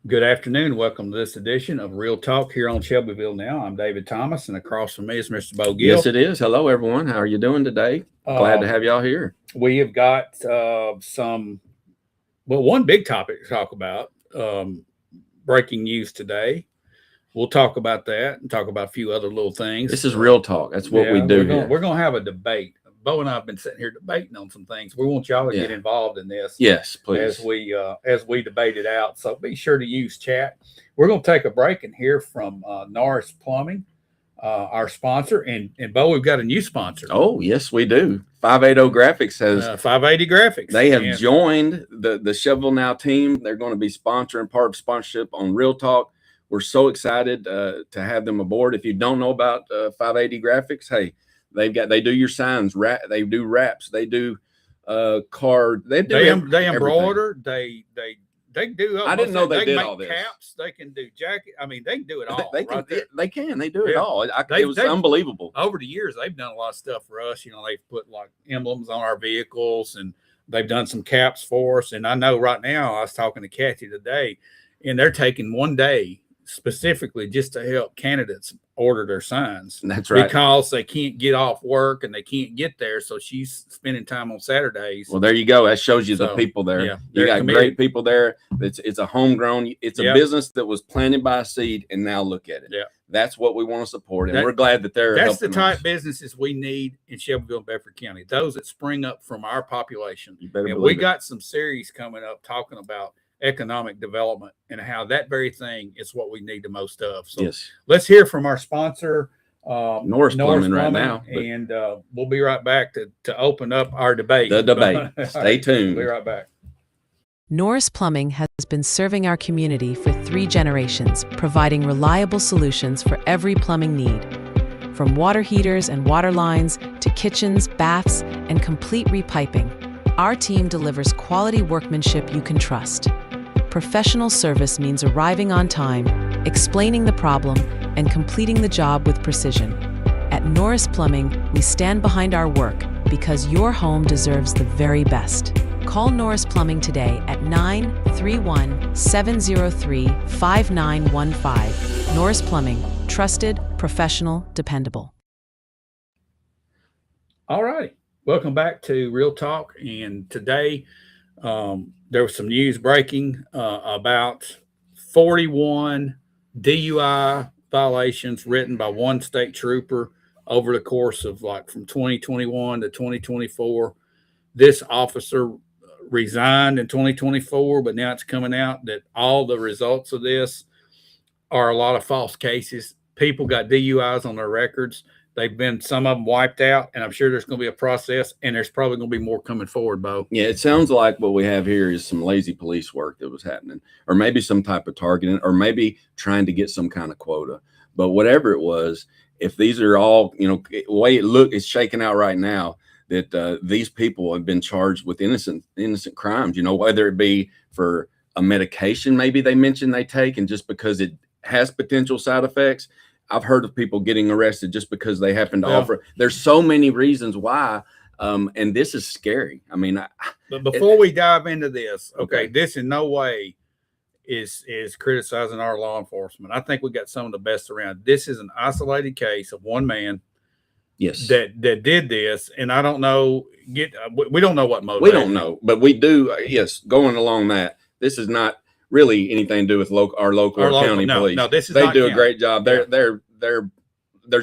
Good afternoon. Welcome to this edition of Real Talk here on Shelbyville Now. I'm David Thomas, and across from me is Mr. Bo Gill. Yes, it is. Hello, everyone. How are you doing today? Glad to have y'all here. We have got one big topic to talk about. Breaking news today. We'll talk about that and talk about a few other little things. This is Real Talk. That's what we do here. We're going to have a debate. Bo and I have been sitting here debating on some things. We want y'all to get involved in this. Yes, please. As we debate it out. So be sure to use chat. We're going to take a break and hear from Norris Plumbing, our sponsor. And Bo, we've got a new sponsor. Oh, yes, we do. 580 Graphics has 580 Graphics. They have joined the Shelbyville Now team. They're going to be sponsoring part of sponsorship on Real Talk. We're so excited to have them aboard. If you don't know about 580 Graphics, hey, they do your signs, they do wraps, they do card, they embroider, they do. I didn't know they did make all this. Caps, they can do jacket. I mean, they can do it all. They do it all. It was unbelievable. Over the years, they've done a lot of stuff for us. You know, they've put like emblems on our vehicles, and they've done some caps for us. And I know right now, I was talking to Kathy today, and they're taking one day specifically just to help candidates order their signs. That's right. Because they can't get off work and they can't get there. So she's spending time on Saturdays. Well, there you go. That shows you the people there. Yeah, you got great people there. It's a homegrown, it's a business that was planted by a seed, and now look at it. Yeah. That's what we want to support. And we're glad that that's the type of businesses we need in Shelbyville and Bedford County. Those that spring up from our population. And we got some series coming up talking about economic development and how that very thing is what we need the most of. So let's hear from our sponsor, Norris Plumbing right now. And we'll be right back to open up our debate. The debate. Stay tuned. We'll be right back. Norris Plumbing has been serving our community for 3 generations, providing reliable solutions for every plumbing need. From water heaters and water lines to kitchens, baths, and complete repiping, our team delivers quality workmanship you can trust. Professional service means arriving on time, explaining the problem, and completing the job with precision. At Norris Plumbing, we stand behind our work because your home deserves the very best. Call Norris Plumbing today at 931-703-5915. Norris Plumbing, trusted, professional, dependable. All right. Welcome back to Real Talk. And today, there was some news breaking about 41 DUI violations written by one state trooper over the course of from 2021 to 2024. This officer resigned in 2024, but now it's coming out that all the results of this are a lot of false cases. People got DUIs on their records. They've been, some of them wiped out, and I'm sure there's going to be a process, and there's probably going to be more coming forward, Bo. Yeah, it sounds like what we have here is some lazy police work that was happening, or maybe some type of targeting, or maybe trying to get some kind of quota. But whatever it was, if these are all, the way it's shaking out right now, that these people have been charged with innocent crimes, whether it be for a medication maybe they mentioned they take, and just because it has potential side effects. I've heard of people getting arrested just because they happen to offer. There's so many reasons why, and this is scary. I mean, but before we dive into this, this in no way is criticizing our law enforcement. I think we got some of the best around. This is an isolated case of one man. Yes, that did this, and I don't know. We don't know what motive. We don't know, but we do. Yes, going along that, this is not really anything to do with our local county police. No, this is they do a great job. There's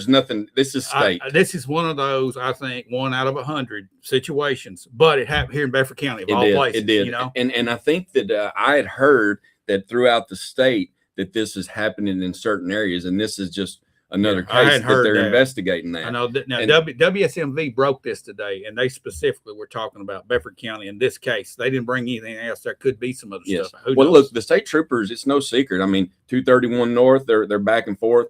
nothing. This is state. This is one of those, I think, 1 out of 100 situations. But it happened here in Bedford County, of all places. It did. And I think that I had heard that throughout the state that this is happening in certain areas, and this is just another case that they're investigating that. I know that now. WSMV broke this today, and they specifically were talking about Bedford County in this case. They didn't bring anything else. There could be some other stuff. Well, look, the state troopers, it's no secret. I mean, 231 North, they're back and forth.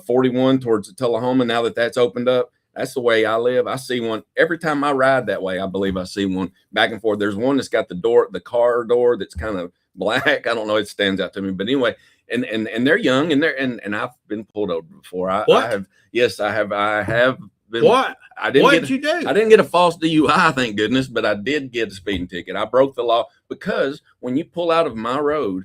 41 towards the Tullahoma. Now that that's opened up, that's the way I live. I see one every time I ride that way. I believe I see one back and forth. There's one that's got the car door that's kind of black. I don't know. It stands out to me, but anyway. And they're young, and I've been pulled over before. I have been. What? What did you do? I didn't get a false DUI, thank goodness, but I did get a speeding ticket. I broke the law because when you pull out of my road,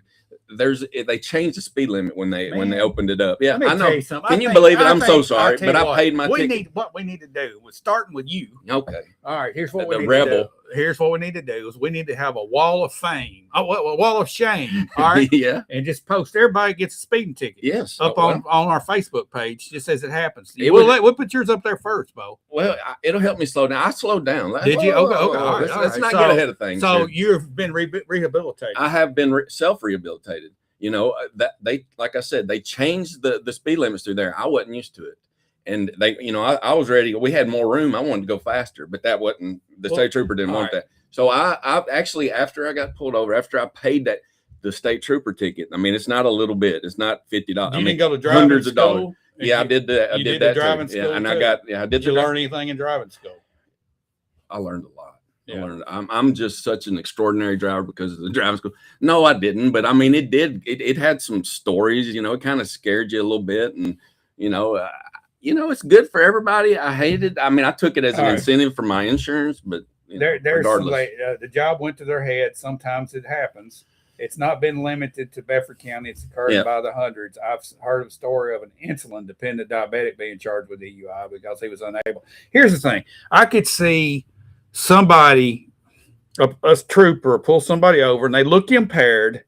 they changed the speed limit when they Man, opened it up. Yeah, Let me I know. tell you something. Can I you think- believe it? I I'm so think- sorry, tell but you I what, paid my ticket. What we need to do was starting with you. Okay. All right, here's what The we need rebel. to do. Here's what we need to do is we need to have a wall of fame, a wall of shame. All right, Yeah. and just post. Everybody gets a speeding ticket. Yes. Up Well, on our Facebook page, just as it happens. It We'll put yours up there first, Bo. well, it'll help me slow down. I slowed down. Did you? Okay, all right, Let's not So- get ahead of things. So here. you've been rehabilitated. I have been self-rehabilitated. You know, that they, like I said, they changed the speed limits through there. I wasn't used to it. And they, you know, I was ready. We had more room. I wanted to go faster, but that wasn't, the state trooper didn't want that. So I actually, after I got pulled over, after I paid the state trooper ticket, I mean, it's not a little bit, it's not $50. You didn't go to driving hundreds of school? dollars. Yeah, I did that. I you did did the that driving too. school Yeah, and too? I did Did you the learn anything in driving school? I learned a lot. Yeah. I'm just such an extraordinary driver because of the driving school. No, I didn't, but I mean, it had some stories, you know, it kind of scared you a little bit. And, you know, it's good for everybody. I hated, I mean, I took it as an incentive for my insurance, but There's regardless. the job went to their head. Sometimes it happens. It's not been limited to Bedford County. It's occurring by the hundreds. I've heard of a story of an insulin-dependent diabetic being charged with DUI because he was unable. Here's the thing. I could see somebody, a trooper, pull somebody over, and they look impaired.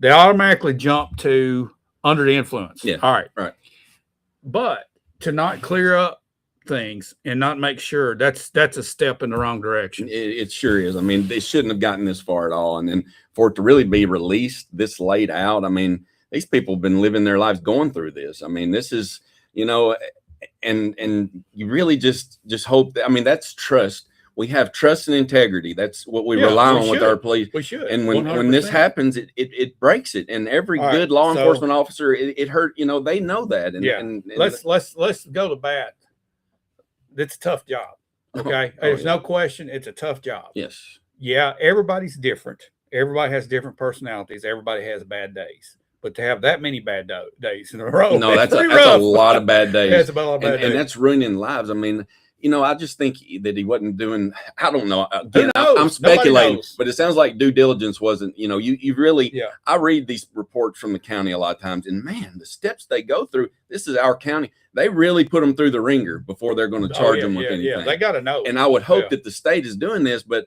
They automatically jump to under the influence. Yeah. All right. Right. But to not clear up things and not make sure, that's a step in the wrong direction. It sure is. I mean, they shouldn't have gotten this far at all. And then for it to really be released this late out, I mean, these people have been living their lives going through this. I mean, this is, you know, and you really just hope that, I mean, that's trust. We have trust and integrity. That's what we rely on with our police. We should. And when this happens, it breaks it. And every good law enforcement officer, it hurt, you know, they know that. And, and let's go to bat. It's a tough job. Okay. There's no question. It's a tough job. Yes. Yeah. Everybody's different. Everybody has different personalities. Everybody has bad days. But to have that many bad days in a row, no, that's a lot of bad days. That's a lot of bad days. And that's ruining lives. I mean, you know, I just think that he wasn't doing, I don't know. Again, I'm speculating, but it sounds like due diligence wasn't, you know, you really, I read these reports from the county a lot of times, and man, the steps they go through, this is our county. They really put them through the ringer before they're going to charge them with anything. Yeah, they got to know. And I would hope that the state is doing this, but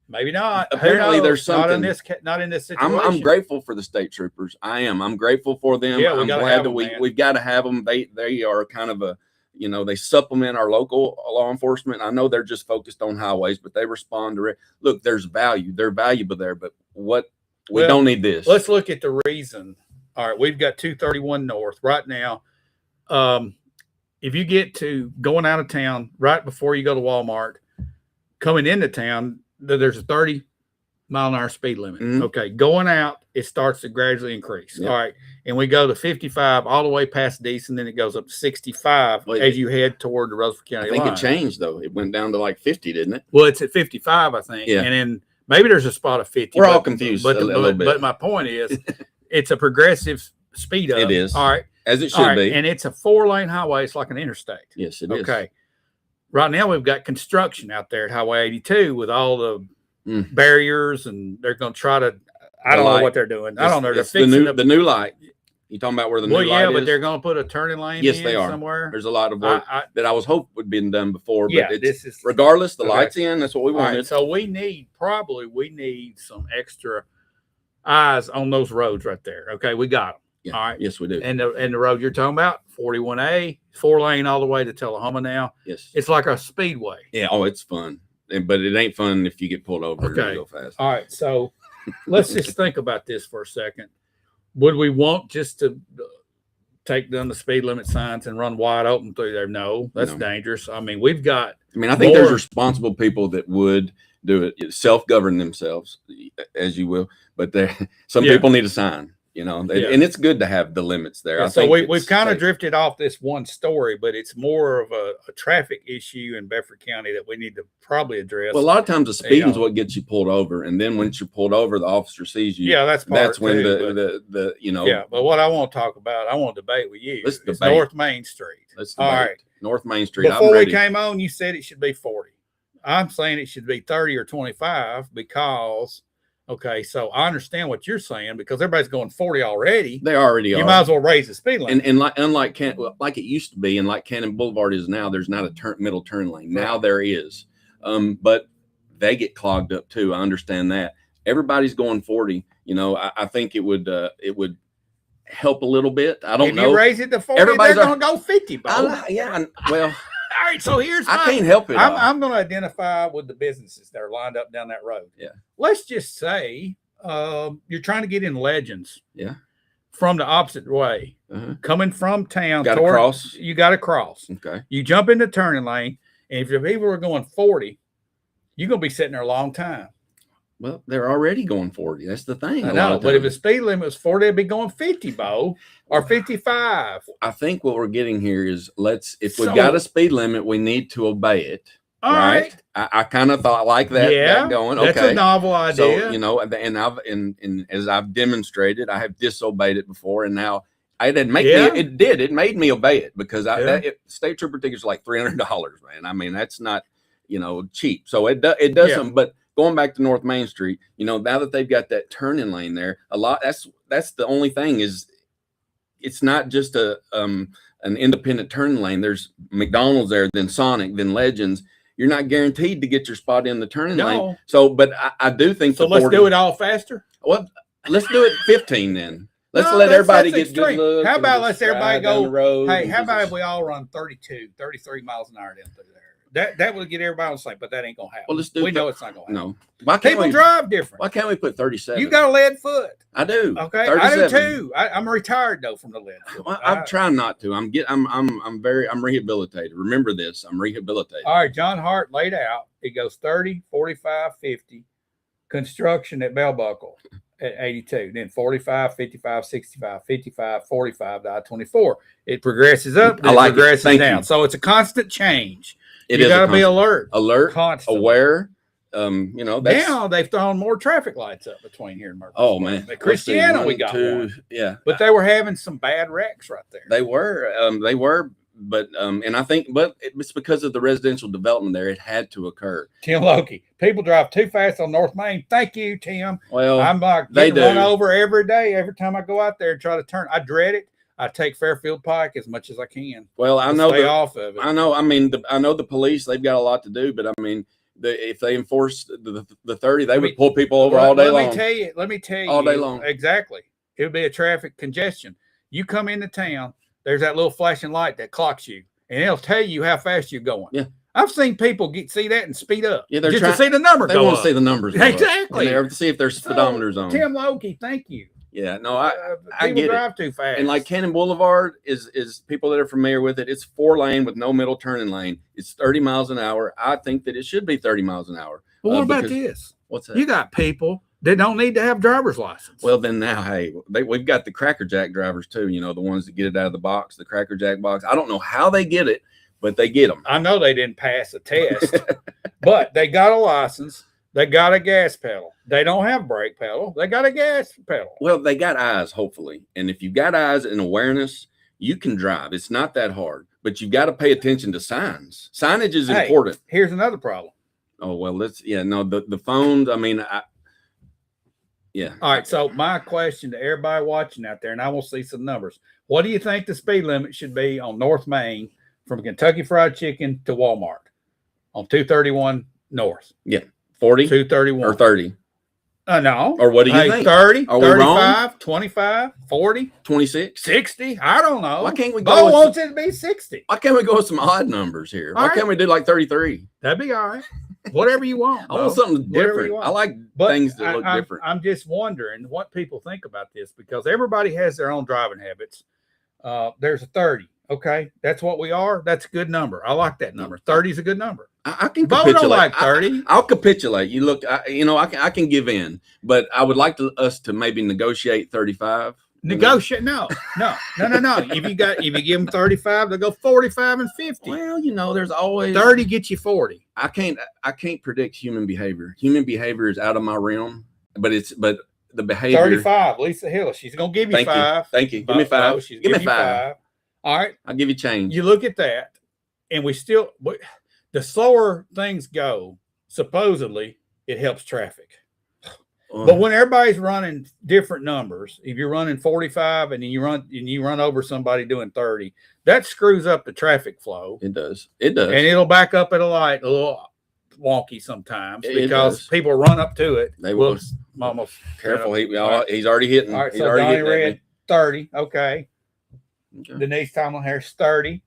maybe not. Apparently there's something. Not in this situation. I'm grateful for the state troopers. I am. I'm grateful for them. Yeah, I'm glad that we've got to have them. They are kind of a, you know, they supplement our local law enforcement. I know they're just focused on highways, but they respond to it. Look, there's value. They're valuable there, but we don't need this. Let's look at the reason. All right, we've got 231 North right now. If you get to going out of town right before you go to Walmart, coming into town, there's a 30-mile-an-hour speed limit. Mm-hmm. Okay, going out, it starts to gradually increase. All right, and we go to 55 all the way past Decent, then it goes up to 65 as you head toward the Rutherford County line. I think it changed, though. It went down to like 50, didn't it? Well, it's at 55, I think. Yeah. And then maybe there's a spot of 50. We're all confused but a little bit. But my point is, it's a progressive speed up. It is. All right. As it should be. And it's a 4-lane highway. It's like an interstate. Yes, it is. Okay. Right now, we've got construction out there at Highway 82 with all the barriers, and they're going to try to, I don't know what they're doing. I don't know. They're fixing the new light. You talking about where the new light is? Well, yeah, but they're going to put a turning lane yes, they are. somewhere. There's a lot of work that I was hoping would have been done before. Yeah, but it's, regardless, the light's in. That's what we wanted. Right, so we need some extra eyes on those roads right there. Okay, we got them. Yeah. All right. Yes, we do. And the road you're talking about, 41A, 4-lane all the way to Tullahoma now. Yes. It's like a speedway. Yeah. Oh, it's fun. But it ain't fun if you get pulled over and go fast. All right. So let's just think about this for a second. Would we want just to take down the speed limit signs and run wide open through there? No, that's dangerous. I mean, we've got. I mean, I think there's responsible people that would do it, self-govern themselves, as you will. But some people need a sign. You know, and it's good to have the limits there. Yeah, so we've kind of drifted off this one story, but it's more of a traffic issue in Bedford County that we need to probably address. Well, a lot of times the speeding is what gets you pulled over, and then once you're pulled over, the officer sees you. Yeah, that's when the you know. Yeah, but what I want to talk about, I want to debate with you. It's North Main Street. Let's debate. All right, North Main Street. Before we came on, you said it should be 40. I'm saying it should be 30 or 25 because Okay, so I understand what you're saying because everybody's going 40 already. They already are. You might as well raise the speed limit. And like unlike like it used to be, and like Cannon Boulevard is now, there's not a middle turn lane. Now there is, but they get clogged up too. I understand that. Everybody's going 40. You know, I think it would help a little bit. I don't know. If you raise it to 40, Everybody's they're going to go 50, Bo. Yeah. Well, all right, so here's I can't help it. I'm going to identify with the businesses that are lined up down that road. Yeah. Let's just say you're trying to get in Legends. Yeah. From the opposite way, coming from town. Got to cross. You got to cross. Okay. You jump in the turning lane, and if your people are going 40, you're going to be sitting there a long time. Well, they're already going 40. That's the thing. I know, but if the speed limit was 40, they'd be going 50, Bo, or 55. I think what we're getting here is if we've got a speed limit, we need to obey it. All right. I kind of thought like that. Yeah. That going. That's okay. a novel idea. So, you know, and as I've demonstrated, I have disobeyed it before, and now it made me obey it because state trooper tickets are like $300, man. I mean, that's not, you know, cheap. So it does something, but. Going back to North Main Street, you know, now that they've got that turning lane there, that's the only thing is it's not just an independent turning lane. There's McDonald's there, then Sonic, then Legends. You're not guaranteed to get your spot in the turning lane. So, but I do think so. Let's do it all faster. Well, let's do it 15 then. Let's let everybody get good look. How about let's everybody go? Hey, how about if we all run 33 miles an hour down through there? That would get everybody on the same, but that ain't gonna happen. Well, let's do. We know it's not gonna happen. No, why can't people drive different? Why can't we put 37? You got a lead foot. I do. Okay, 37. I do too. I'm retired though from the lead foot. Well, I'm trying not to. I'm rehabilitated. Remember this. I'm rehabilitated. All right, John Hart laid out. It goes 30, 45, 50. Construction at Bell Buckle at 82. Then 45, 55, 65, 55, 45 to I-24. It progresses up. Then it progresses down. So it's a constant change. You got to be alert, constantly. Aware. You know, now they've thrown more traffic lights up between here and Murphy. Oh man, at Christiana, we got one. Yeah, but they were having some bad wrecks right there. They were, but and I think, but it's because of the residential development there. It had to occur. Tim Loki, people drive too fast on North Main. Thank you, Tim. Well, I'm like getting run over every day. Every time I go out there and try to turn, I dread it. I take Fairfield Pike as much as I can. Well, I know stay off of it. I know. I mean, I know the police. They've got a lot to do, but I mean, if they enforce the 30, they would pull people over all day long. Let me tell you, all day long. Exactly. It would be a traffic congestion. You come into town, there's that little flashing light that clocks you, and it'll tell you how fast you're going. Yeah. I've seen people see that and speed up. Yeah, they're just trying to see the number. They want to see the numbers. Exactly. To see if there's speedometers on. Tim Loki, thank you. Yeah, no, I people get drive it. Too fast. And like Cannon Boulevard is people that are familiar with it. It's 4-lane with no middle turning lane. It's 30 miles an hour. I think that it should be 30 miles an hour. But what about this? What's that? You got people that don't need to have driver's license. Well, then now, hey, we've got the Cracker Jack drivers too. You know, the ones that get it out of the box, the Cracker Jack box. I don't know how they get it, but they get them. I know they didn't pass a test, but they got a license. They got a gas pedal. They don't have brake pedal. They got a gas pedal. Well, they got eyes, hopefully. And if you've got eyes and awareness, you can drive. It's not that hard, but you've got to pay attention to signs. Signage is important. Here's another problem. Oh, well, the phones, I mean, yeah. All right. So my question to everybody watching out there, and I will see some numbers. What do you think the speed limit should be on North Main from Kentucky Fried Chicken to Walmart on 231 North? Yeah. 40, 231 or 30. No. Or what do you think? 30, Are 35, 25, 40, 26, 60. I don't know. Why can't we go? Bo wants it to be 60. Why can't we go with some odd numbers here? Why can't we do like 33? That'd be all right. Whatever you want. I want something different. I like things that look different. I'm just wondering what people think about this because everybody has their own driving habits. There's a 30. Okay, that's what we are. That's a good number. I like that number. 30 is a good number. I can capitulate. Bo don't like 30. I'll capitulate. You look, I can give in, but I would like us to maybe negotiate 35. Negotiate? No. If you give them 35, they'll go 45 and 50. Well, there's always 30 gets you 40. I can't predict human behavior. Human behavior is out of my realm, but the behavior. 35. Lisa Hill. She's gonna give you 5. Thank you. Give me 5. Give me 5. All right. I'll give you change. You look at that, and the slower things go, supposedly it helps traffic. But when everybody's running different numbers, if you're running 45 and then you run over somebody doing 30, that screws up the traffic flow. It does. It does. And it'll back up at a light a little wonky sometimes because people run up to it. They will. Almost Careful. He's already hitting. All right, he's so already Donnie hitting Red, 30. Okay. Denise Tomlin Harris, 30.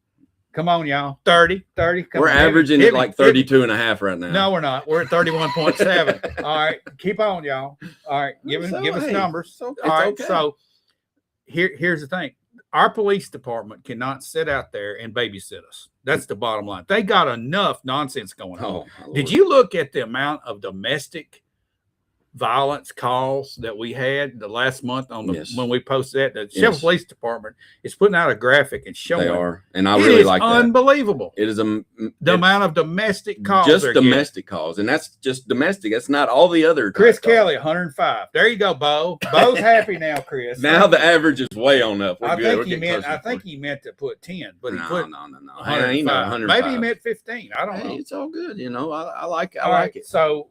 Come on, y'all. 30. Come we're on. averaging at like 32 and a half right now. No, we're not. We're at 31.7. All right. Keep on, y'all. All right. Give us numbers. All right. Okay. So here's the thing. Our police department cannot sit out there and babysit us. That's the bottom line. They got enough nonsense going on. Did you look at the amount of domestic violence calls that we had the last month on the when we posted that? The Shelbyville Police Department is putting out a graphic and showing. They are, and I really like that. Unbelievable. It is the amount of domestic calls. Just domestic calls, and that's just domestic. That's not all the other. Chris Kelly, 105. There you go, Bo. Bo's happy now, Chris. Now the average is way on up. I think he meant to put 10, but he put no. 105. Maybe he meant 15. I don't know. It's all good. I like it. So,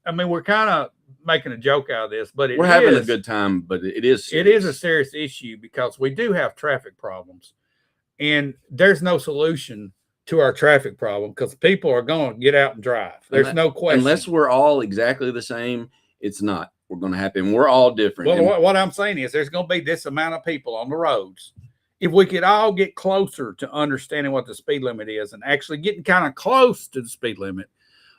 I mean, we're kind of making a joke out of this, but we're having a good time. But it is serious. It is a serious issue because we do have traffic problems, and there's no solution to our traffic problem because people are going to get out and drive. There's no question. Unless we're all exactly the same, it's not. We're going to happen. We're all different. Well, what I'm saying is there's going to be this amount of people on the roads. If we could all get closer to understanding what the speed limit is and actually getting kind of close to the speed limit,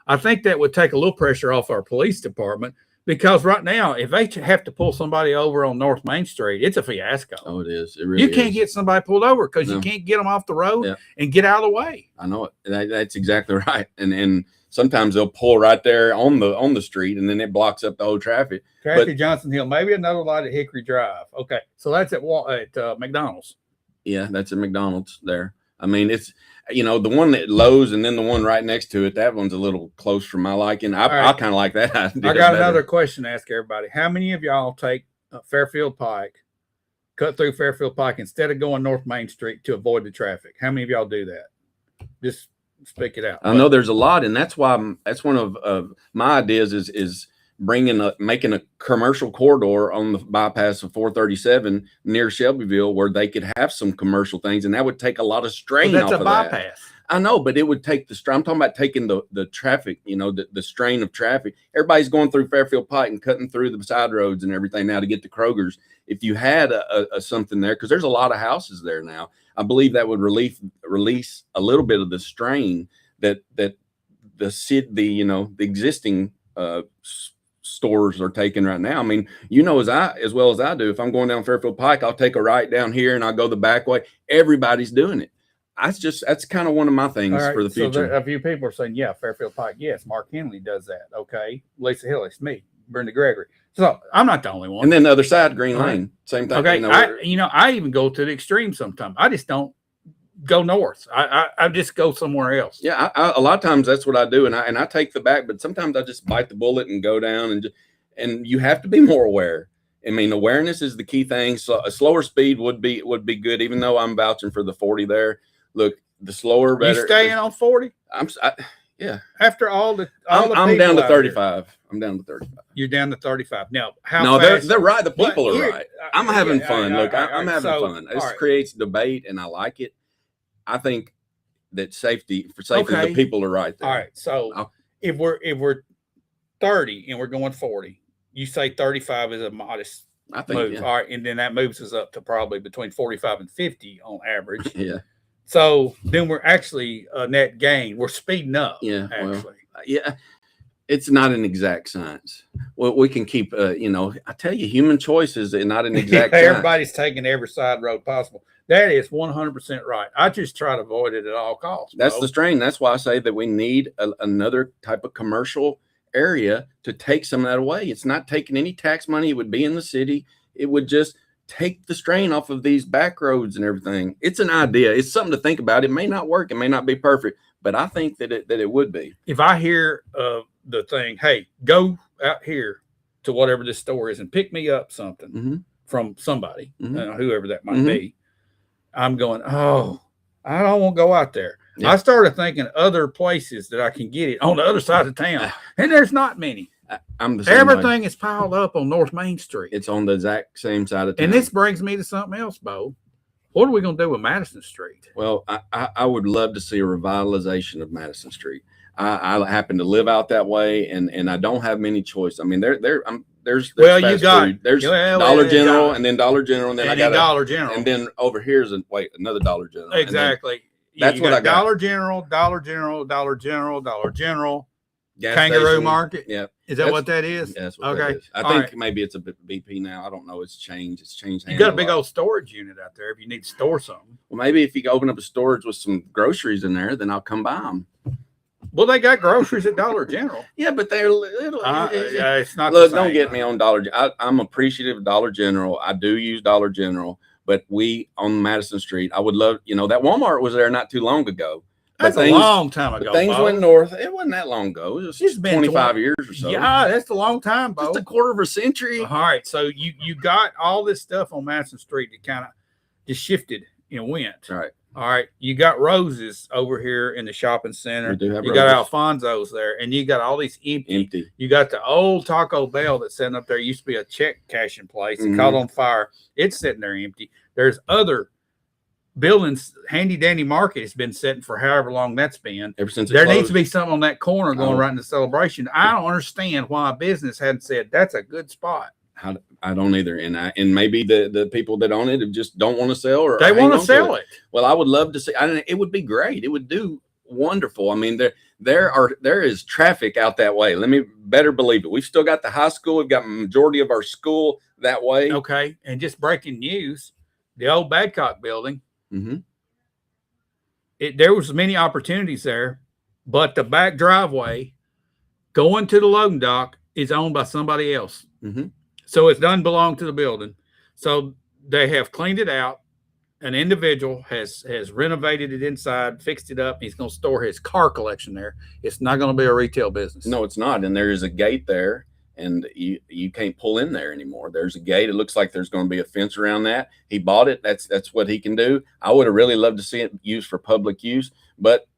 I think that would take a little pressure off our police department. Because right now, if they have to pull somebody over on North Main Street, it's a fiasco. Oh, it is. It really you can't get somebody pulled over because you can't get them off the road and get out of the way. I know it. That's exactly right. And sometimes they'll pull right there on the street, and then it blocks up the whole traffic. Kathy Johnson Hill, maybe another light at Hickory Drive. Okay, so that's at McDonald's. Yeah, that's at McDonald's there. I mean, it's the one at Lowe's and then the one right next to it. That one's a little close for my liking. I kind of like that. I got another question to ask everybody. How many of y'all take Fairfield Pike, cut through Fairfield Pike instead of going North Main Street to avoid the traffic? How many of y'all do that? Just speak it out. I know there's a lot, and that's why that's one of my ideas is making a commercial corridor on the bypass of 437 near Shelbyville where they could have some commercial things, and that would take a lot of strain off of that. That's a bypass. I know, but it would take the strain. I'm talking about taking the traffic, the strain of traffic. Everybody's going through Fairfield Pike and cutting through the side roads and everything now to get to Kroger's. If you had a something there, because there's a lot of houses there now, I believe that would release a little bit of the strain that the existing stores are taking right now. I mean, as well as I do, if I'm going down Fairfield Pike, I'll take a right down here and I'll go the back way. Everybody's doing it. That's kind of one of my things for the future. So a few people are saying, yeah, Fairfield Pike. Yes. Mark Henley does that. Okay. Lisa Hill, it's me, Brenda Gregory. So I'm not the only one. And then the other side, Green Lane, same thing. Okay. I even go to the extreme sometimes. I just don't go north. I just go somewhere else. Yeah, a lot of times that's what I do, and I take the back, but sometimes I just bite the bullet and go down, and you have to be more aware. I mean, awareness is the key thing. So a slower speed would be good, even though I'm vouching for the 40 there. Look, the slower better. You staying on 40? Yeah. After I'm down to 35. I'm down to 35. You're down to 35 now. They're right. The people are right. I'm having fun. Look, I'm having fun. This creates debate, and I like it. I think that safety, the people are right there. All right. So if we're 30 and we're going 40, you say 35 is a modest move. Yeah. All right, and then that moves us up to probably between 45 and 50 on average. Yeah. So then we're actually a net gain. We're speeding up. Yeah. Actually. Well, it's not an exact science. Well, we can keep, I tell you, human choice is not an exact science. Everybody's taking every side road possible. That is 100% right. I just try to avoid it at all costs. That's the strain. That's why I say that we need another type of commercial area to take some of that away. It's not taking any tax money. It would be in the city. It would just take the strain off of these back roads and everything. It's an idea. It's something to think about. It may not work. It may not be perfect, but I think that it would be. If I hear the thing, hey, go out here to whatever this store is and pick me up something from somebody, whoever that might be, I'm going, oh, I don't want to go out there. Yeah. I started thinking other places that I can get it on the other side of town, and there's not many. I'm the same way. Everything is piled up on North Main Street. It's on the exact same side of town. And this brings me to something else, Bo. What are we going to do with Madison Street? Well, I would love to see a revitalization of Madison Street. I happen to live out that way, and I don't have many choice. I mean, there's Well, you fast got- food. There's well, Dollar yeah, General, got- and then Dollar General, and then I got Dollar General. and then over here's another Dollar General. And then Exactly. that's You what I got. Dollar General, Dollar General, Dollar General, Dollar General, gas Kangaroo station. Market. Yeah, Is that That's- what that is? yeah, that's what Okay. that is. I All think right. maybe it's a BP now. I don't know. It's changed. It's changed. You hands got a big lot. old storage unit out there if you need to store something. Well, maybe if you open up a storage with some groceries in there, then I'll come buy them. Well, they got groceries at Dollar General. Yeah, but they're little. It's not. Look, the don't same. get me on Dollar. I'm appreciative of Dollar General. I do use Dollar General, but we on Madison Street, I would love. That Walmart was there not too long ago. That's but a long time but ago. things Bo. went north. It wasn't that long ago. It was It's been 25 years or so. Yeah, that's a long time, Bo. just a quarter of a century. All right, so you got all this stuff on Madison Street that kind of just shifted and went. All right. All right, you got Roses over here in the shopping center. We do have You got Roses. Alfonso's there, and you got all these empty. Empty. You got the old Taco Bell that's sitting up there. It used to be a check cashing place. It Mhm. caught on fire. It's sitting there empty. There's other buildings. Handy Dandy Market has been sitting for however long that's been. Ever since it There closed. needs to be something on that corner going Oh. right into Celebration. I don't understand why a business hadn't said that's a good spot. I don't either, and maybe the people that own it just don't want to sell, or They hang want to on sell it. it. Well, I would love to see. It would be great. It would do wonderful. I mean, there is traffic out that way. Let me better believe it. We've still got the high school. We've got majority of our school that way. Okay, and just breaking news, the old Badcock building. Mm-hmm. There was many opportunities there, but the back driveway going to the loading dock is owned by somebody else. Mm-hmm. So it doesn't belong to the building. So they have cleaned it out. An individual has renovated it inside, fixed it up. He's going to store his car collection there. It's not going to be a retail business. No, it's not. And there is a gate there, and you can't pull in there anymore. There's a gate. It looks like there's going to be a fence around that. He bought it. That's what he can do. I would have really loved to see it used for public use, but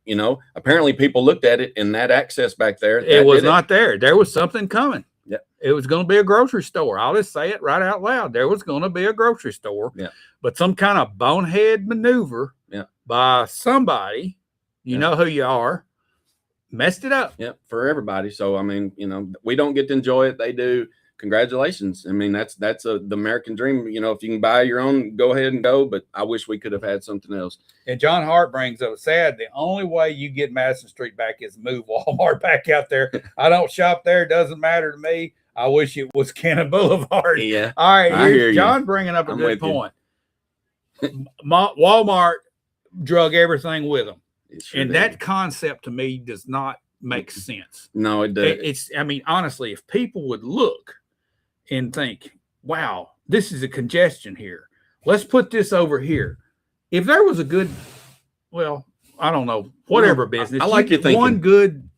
apparently people looked at it, and that access back there, It was not there. There was something coming. Yeah. It was going to be a grocery store. I'll just say it right out loud. There was going to be a grocery store. Yeah. But some kind of bonehead maneuver by somebody, you know who you are, messed it up. Yeah, for everybody. So I mean, we don't get to enjoy it. They do. Congratulations. I mean, that's the American dream. If you can buy your own, go ahead and go. But I wish we could have had something else. And John Hart brings up sad. The only way you get Madison Street back is move Walmart back out there. I don't shop there. It doesn't matter to me. I wish it was Cannon Boulevard. Yeah. All right. I hear Here's you. John bringing up a I'm good with you. point. Walmart drug everything with them. It sure And did. that concept to me does not make sense. No, it does. Honestly, if people would look and think, wow, this is a congestion here. Let's put this over here. If there was a good, I don't know, whatever business. I like your thinking.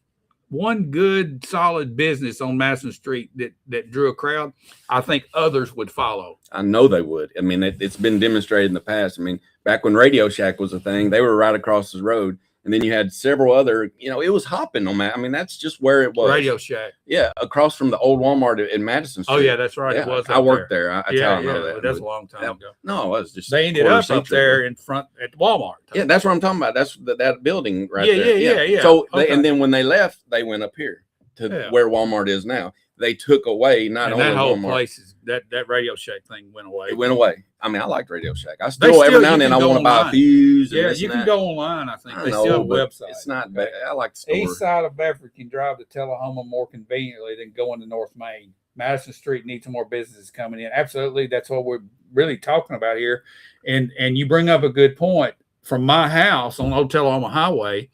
One good solid business on Madison Street that drew a crowd, I think others would follow. I know they would. I mean, it's been demonstrated in the past. I mean, back when Radio Shack was a thing, they were right across the road. And then you had several other, it was hopping on that. I mean, that's just where it was. Radio Shack. Yeah, across from the old Walmart in Madison Street. Oh, yeah, that's right. Yeah, It was. I worked there. That's how I know that. That's a long time ago. No, it was just They ended quarter up century there in front at Walmart. Yeah, that's what I'm talking about. That's that building right Yeah, there. yeah. So Okay. and then when they left, they went up here to where Walmart is now. They took away not And only that whole Walmart. place is that Radio Shack thing went away. It went away. I mean, I liked Radio Shack. I They still every still- now and you then I can want go to buy a online. fuse. And Yeah, this you and can that. go online. I think I they know, still have a but website. It's not bad. I like the store. East side of Bedford can drive to Tullahoma more conveniently than going to North Main. Madison Street needs some more businesses coming in. Absolutely, that's what we're really talking about here. And you bring up a good point. From my house on Old Tullahoma Highway,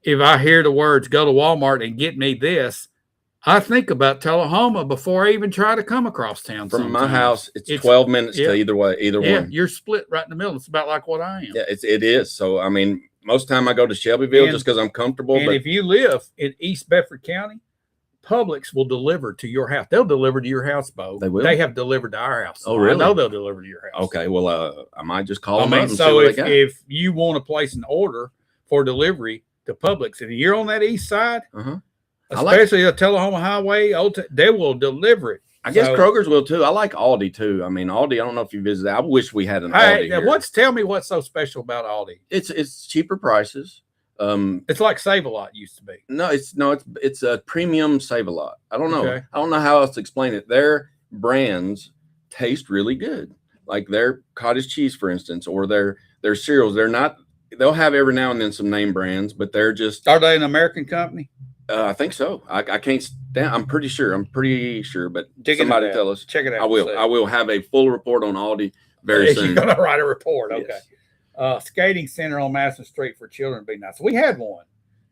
if I hear the words "go to Walmart and get me this," I think about Tullahoma before I even try to come across town. From my sometimes. house, it's 12 minutes yeah. to either one. You're split right in the middle. It's about like what I am. Yeah, it is. So I mean, most time I go to Shelbyville And- just because I'm comfortable. And But if you live in East Bedford County, Publix will deliver to your house. They'll deliver to your house, Bo. They will? They have delivered to our house. Oh, really? I know they'll deliver to your house. okay, well, I might just call I them up mean, and so see what if, they got. if you want to place an order for delivery to Publix and you're on that east side, Uh-huh. especially the Tullahoma Highway. They will deliver it. I guess Kroger's will too. I like Aldi too. I mean, Aldi. I don't know if you visited. I wish we had an Aldi here. Tell me what's so special about Aldi? It's cheaper prices. It's like Save a Lot used to be. No, it's a premium Save a Lot. I don't know. Okay. I don't know how else to explain it. Their brands taste really good, like their cottage cheese, for instance, or their cereals. They'll have every now and then some name brands, but they're just. Are they an American company? I think so. I can't stand. I'm pretty sure, but somebody tell us. Check it out. I will have a full report on Aldi very soon. You're gonna write a report, okay? Yes. Skating center on Madison Street for children would be nice. We had one,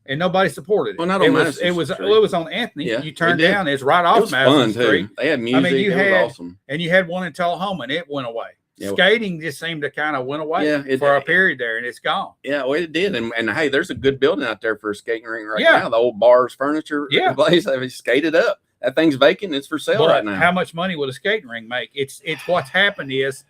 and nobody supported it. Well, not on Madison Street. It was on Anthony. Yeah, you turned down. It's right off Madison Street. They had music. It was awesome. And you had one in Tullahoma, and it went away. Yeah. Skating just seemed to kind of went away for a period there, and it's gone. Yeah, well, it did. And hey, there's a good building out there for a skating rink right now. The old Bars Furniture place. They've skated up. That thing's vacant. It's for sale right now. How much money would a skating rink make? It's what's happened is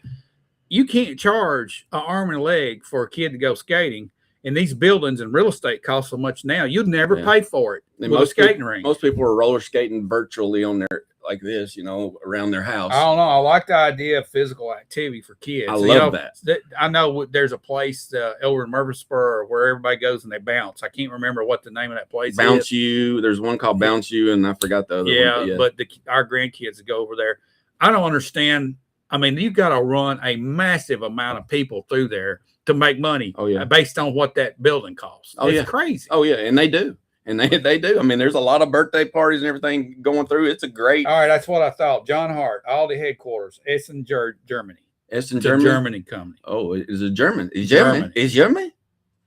you can't charge an arm and a leg for a kid to go skating. And these buildings and real estate cost so much now, you'd never pay for it with a skating rink. Most people are roller skating virtually on their like this, around their house. I don't know. I like the idea of physical activity for kids. I love that. I know there's a place over in Murfreesboro where everybody goes and they bounce. I can't remember what the name of that place Bounce is. You. There's one called Bounce You, and I forgot the other one. But our grandkids go over there. I don't understand. I mean, you've got to run a massive amount of people through there to make money based on what that building costs. It's crazy. Oh, yeah, and they do. And they do. I mean, there's a lot of birthday parties and everything going through. It's a great. All right, that's what I thought. John Hart, Aldi headquarters, Essen, Germany. Essen, Germany? Germany company. Oh, is it German? Is Germany? Is Germany?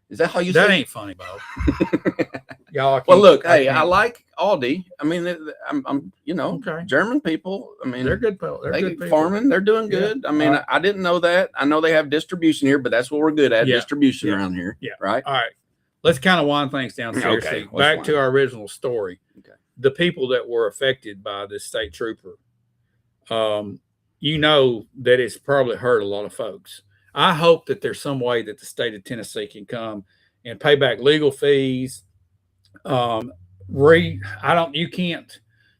Is that how you say it? That ain't funny, Bo. Y'all. Well, look, I like Aldi. I mean, I'm German people. I mean, they're good people. They're good people. Farming. They're doing good. I mean, I didn't know that. I know they have distribution here, but that's what we're good at, distribution around here. Yeah. Right? All right. Let's kind of wind things down seriously. Okay, back to our original story. Okay. The people that were affected by this state trooper, that it's probably hurt a lot of folks. I hope that there's some way that the state of Tennessee can come and pay back legal fees.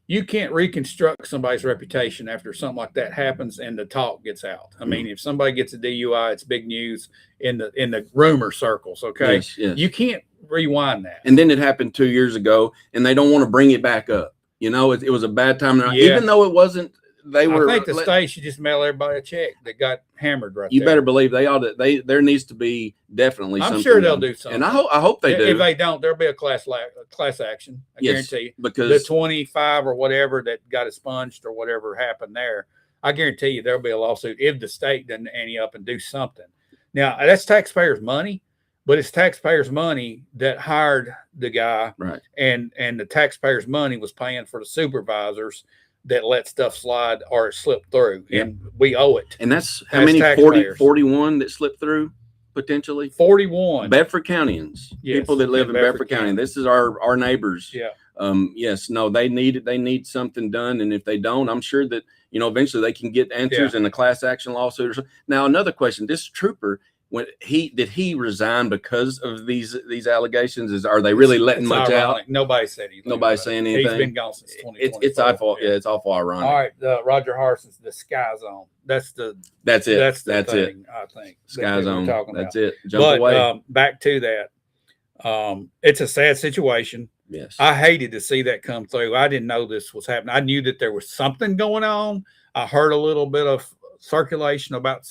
You can't reconstruct somebody's reputation after something like that happens and the talk gets out. I mean, if somebody gets a DUI, it's big news in the rumor circles. Okay. Yes. You can't rewind that. And then it happened 2 years ago and they don't want to bring it back up. It was a bad time. Even though it wasn't, I think the state should just mail everybody a check that got hammered right there. You better believe they ought to. There needs to be definitely something. I'm sure they'll do something. And I hope they do. If they don't, there'll be a class action. I guarantee you. Because the 25 or whatever that got expunged or whatever happened there, I guarantee you there'll be a lawsuit if the state doesn't ante up and do something. Now, that's taxpayers' money, but it's taxpayers' money that hired the guy. Right. And the taxpayers' money was paying for the supervisors that let stuff slide or slip through, and we owe it. And that's how many? 41 that slipped through potentially. 41 Bedford Countyans, people that live in Bedford County. This is our neighbors. Yeah. Yes. No. They need something done, and if they don't, I'm sure that eventually they can get answers in a class action lawsuit. Or something. Now, another question: this trooper. Did he resign because of these allegations? Are they really letting much ironic. out? Nobody said anything. Nobody's saying anything. He's been gone since 2020. It's awful. Yeah, it's awful ironic. All right, Roger Harson's the Sky Zone. That's it. That's thing, it. I think Sky Zone. That's it. Jump away. Back to that. It's a sad situation. Yes. I hated to see that come through. I didn't know this was happening. I knew that there was something going on. I heard a little bit of circulation about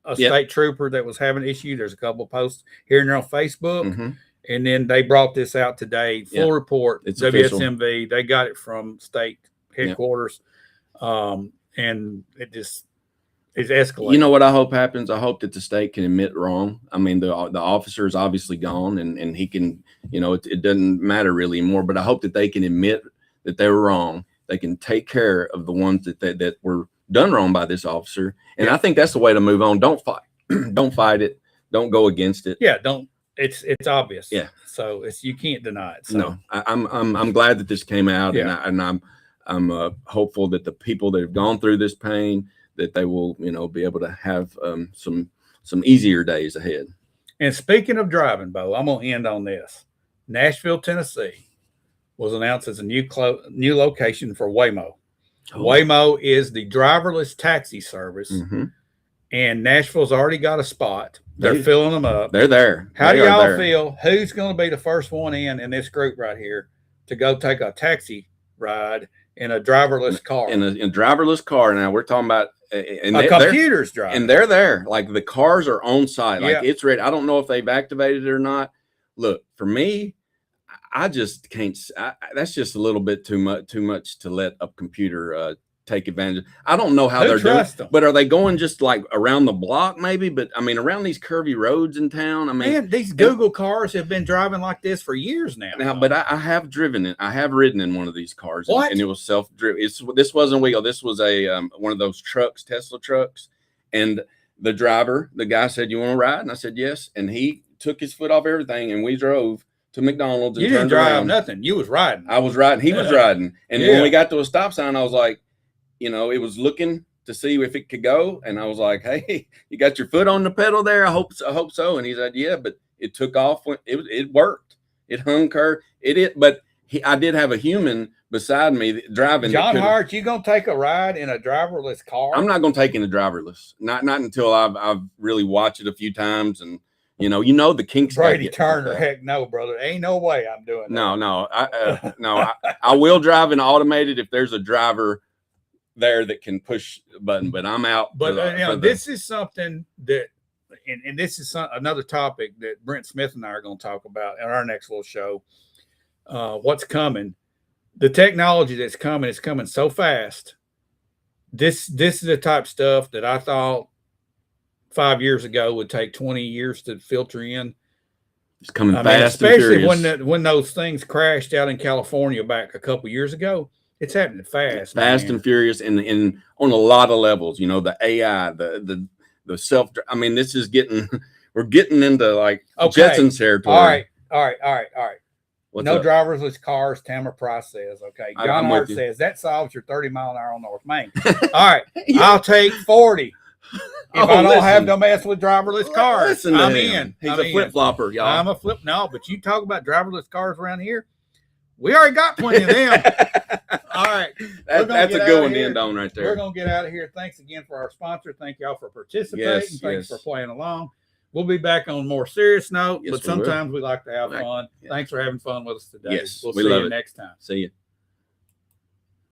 a state trooper that was having an issue. There's a couple of posts here and there on Facebook. And then they brought this out today. Full report. It's WSMV. Official. They got it from state headquarters. And it just is escalating. You know what I hope happens? I hope that the state can admit wrong. I mean, the officer is obviously gone and he can, it doesn't matter really anymore, but I hope that they can admit that they were wrong. They can take care of the ones that were done wrong by this officer. And I think that's the way to move on. Don't fight. Don't fight it. Don't go against it. Yeah. It's obvious. Yeah. So you can't deny it. So. No, I'm glad that this came out and I'm hopeful that the people that have gone through this pain, that they will, be able to have some easier days ahead. And speaking of driving, Bo, I'm going to end on this. Nashville, Tennessee, was announced as a new location for Waymo. Oh. Waymo is the driverless taxi service, and Nashville's already got a spot. They're filling them up. They're there. How do y'all feel? Who's going to be the first one in this group right here to go take a taxi ride in a driverless car? In a driverless car. Now we're talking about a computer's driving, and they're there. Like the cars are on site. Like it's ready. I don't know if they've activated it or not. Look, for me, I just can't. That's just a little bit too much to let a computer take advantage. I don't know how they're doing, but are they going just like around the block maybe? But I mean, around these curvy roads in town. I mean, man, these Google cars have been driving like this for years now. But I have driven it. I have ridden in one of these cars, and it was self-driven. This wasn't wheel. This was a one of those trucks, Tesla trucks, and the driver, the guy said, "You want to ride?" And I said, "Yes." And he took his foot off everything, and we drove to McDonald's. And you didn't drive nothing. You was riding. I was riding. He was riding. And when we got to a stop sign, I was like, it was looking to see if it could go. And I was like, "Hey, you got your foot on the pedal there? I hope so." And he said, "Yeah," but it took off when it worked. It hung curve. But I did have a human beside me driving. John Hart, you gonna take a ride in a driverless car? I'm not gonna take in a driverless. Not until I've really watched it a few times and the kinks. Brady Turner, heck no, brother. Ain't no way I'm doing that. No. I will drive an automated if there's a driver there that can push a button, but I'm out. But this is something that, and this is another topic that Brent Smith and I are going to talk about in our next little show. What's coming? The technology that's coming is coming so fast. This is the type of stuff that I thought 5 years ago would take 20 years to filter in. It's coming fast, especially when those things crashed out in California back a couple years ago. It's happening fast and furious, and on a lot of levels. The AI, the self. I mean, this is we're getting into like Jetsons territory. All right. No driverless cars, Tamara Price says. Okay, John Hart says that solves your 30 mile an hour on North Main. All right, I'll take 40. If I don't have to mess with driverless cars, I'm in. He's a flip flopper, y'all. I'm a flip. No, but you talk about driverless cars around here. We already got plenty of them. All right. That's a good one to end on right there. We're going to get out of here. Thanks again for our sponsor. Thank y'all for participating. Thanks for playing along. We'll be back on a more serious note, but sometimes we like to have fun. Thanks for having fun with us today. Yes, we'll see you next time. See you.